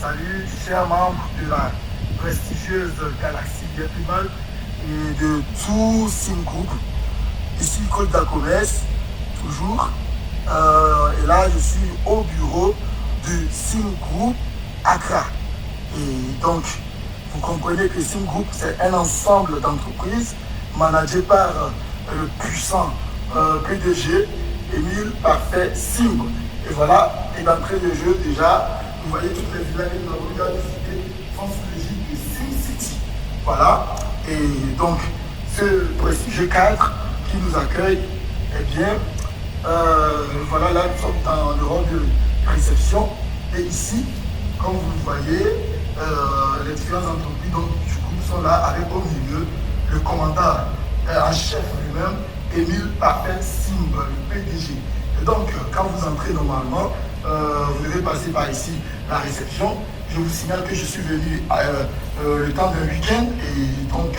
Salut, chers membres de la prestigieuse galaxie Bienpimal et de tout Sim Group. Ici Côte d'Acomès, toujours. Et là, je suis au bureau du Sim Group Accra. Et donc, vous comprenez que Sim Group, c'est un ensemble d'entreprises managées par le puissant PDG Émile Parfait Sim. Et voilà, et d'entrée de jeu déjà, vous voyez toutes les villas que nous avons déjà visitées sont sous l'égide de Sim City. Voilà, et donc ce prestigieux cadre qui nous accueille, eh bien, voilà, là nous sommes dans le rôle de réception. Et ici, comme vous le voyez, les différentes entreprises donc, du groupe sont là avec au milieu le commandant en chef lui-même, Émile Parfait Sim, le PDG. Et donc, quand vous entrez normalement, vous devez passer par ici la réception. Je vous signale que je suis venu le temps d'un week-end et donc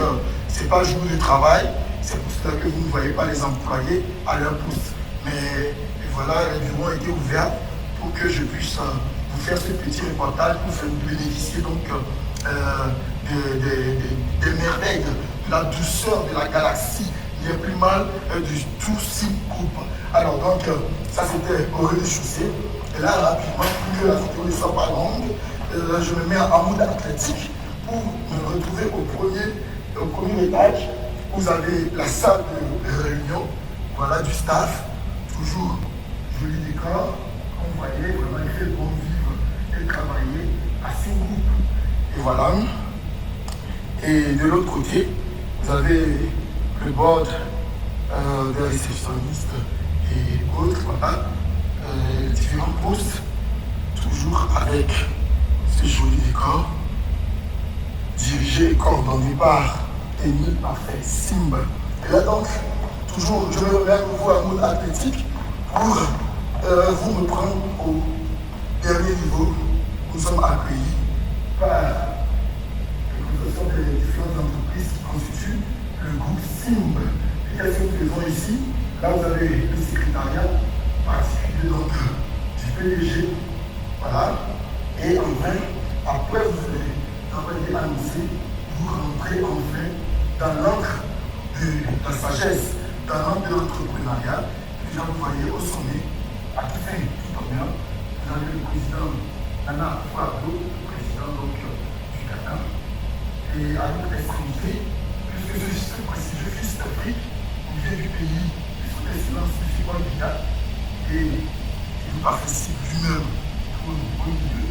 c'est pas jour de travail. C'est pour cela que vous ne voyez pas les employés à leur poste. Mais voilà, les bureaux ont été ouverts pour que je puisse vous faire ce petit reportage pour faire bénéficier donc des merveilles, de la douceur de la galaxie. Il y a plus mal du tout Sim Group. Alors donc, ça c'était au rez-de-chaussée. Et là, rapidement, pour que la vidéo ne soit pas longue, je me mets en mode athlétique pour me retrouver au premier étage. Vous avez la salle de réunion, voilà, du staff. Toujours joli décor. Comme vous voyez, vraiment, il fait bon vivre et travailler à Sim Group. Et voilà. Et de l'autre côté, vous avez le board des réceptionnistes et autres, voilà, différents postes, toujours avec ce joli décor, dirigé et coordonné par Émile Parfait Sim. Et là donc, toujours, je me remets à nouveau à mode athlétique pour vous me prendre au dernier niveau. Nous sommes accueillis par les différentes entreprises qui constituent le groupe Sim. Et qu'est-ce que nous faisons ici? Là, vous avez le secrétariat particulier donc, du PDG. Voilà. Et enfin, après vous avez été annoncé, vous rentrez enfin dans l'encre de la sagesse, dans l'encre de l'entrepreneuriat. Déjà, vous voyez au sommet, à tout fin, tout honneur, vous avez le président Nana Fouado, président donc, du Ghana. Et à notre extrémité, puisque ce prestigieux fils d'Afrique, il vient du pays de son excellence Philippe Guida, et il nous participe lui-même pour au milieu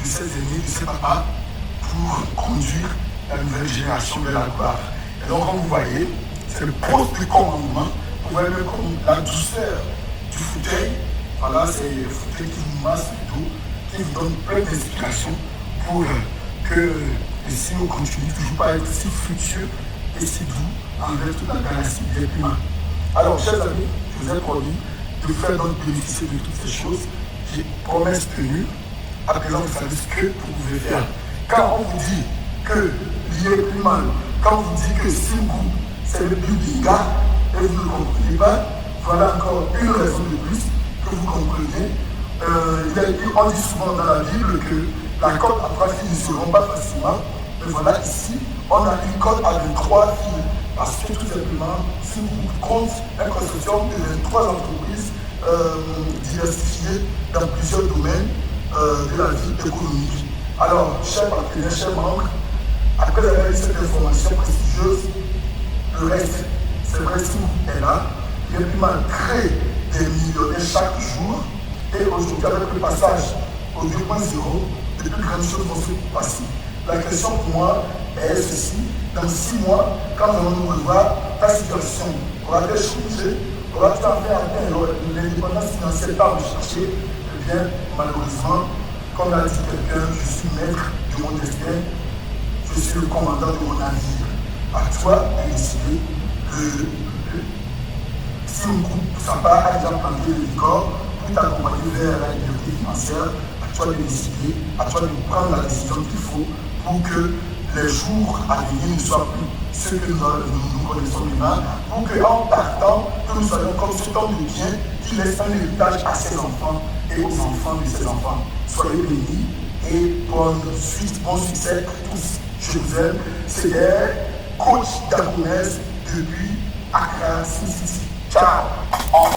de ses aînés, de ses papas, pour conduire la nouvelle génération de la gloire. Et donc, comme vous voyez, c'est le poste de commandement. Vous voyez même comme la douceur du fauteuil. Voilà, c'est le fauteuil qui vous masse le dos, qui vous donne plein d'inspiration pour que les signes continuent toujours pas être si fructueux et si doux envers toute la galaxie des humains. Alors, chers amis, je vous ai promis de vous faire donc bénéficier de toutes ces choses. J'ai promesse tenue. À présent, vous savez ce que vous pouvez faire. Quand on vous dit que l'IA est plus mal, quand on vous dit que Sim Group, c'est le building gars, et vous ne comprenez pas, voilà encore une raison de plus que vous comprenez. On dit souvent dans la Bible que la corde à 3 fils ne se rompt pas facilement. Mais voilà, ici, on a une corde à 23 fils. Parce que tout simplement, Sim Group compte un consortium de 23 entreprises diversifiées dans plusieurs domaines de la vie économique. Alors, chers partenaires, chers membres, après avoir eu cette information prestigieuse, le reste, c'est vrai, Sim Group est là. Il y a plus mal créé des millionnaires chaque jour. Et aujourd'hui, avec le passage au 2.0, de plus grandes choses vont se passer. La question pour moi est ceci. Dans 6 mois, quand nous allons nous revoir, ta situation aura-t-elle changé? Aura-t-il enfin atteint l'indépendance financière par rechercher? Eh bien, malheureusement, comme l'a dit quelqu'un, je suis maître de mon destin, je suis le commandant de mon navire. À toi de décider que Sim Group, pour sa part, a déjà planté le décor pour t'accompagner vers la liberté financière. À toi de décider, à toi de prendre la décision qu'il faut pour que les jours à venir ne soient plus ceux que nous connaissons maintenant, pour qu'en partant, que nous soyons comme cet homme de bien qui laisse un héritage à ses enfants et aux enfants de ses enfants. Soyez bénis et bonne suite, bon succès pour tous. Je vous aime. C'était Coach Dagounès depuis Accra City. Ciao.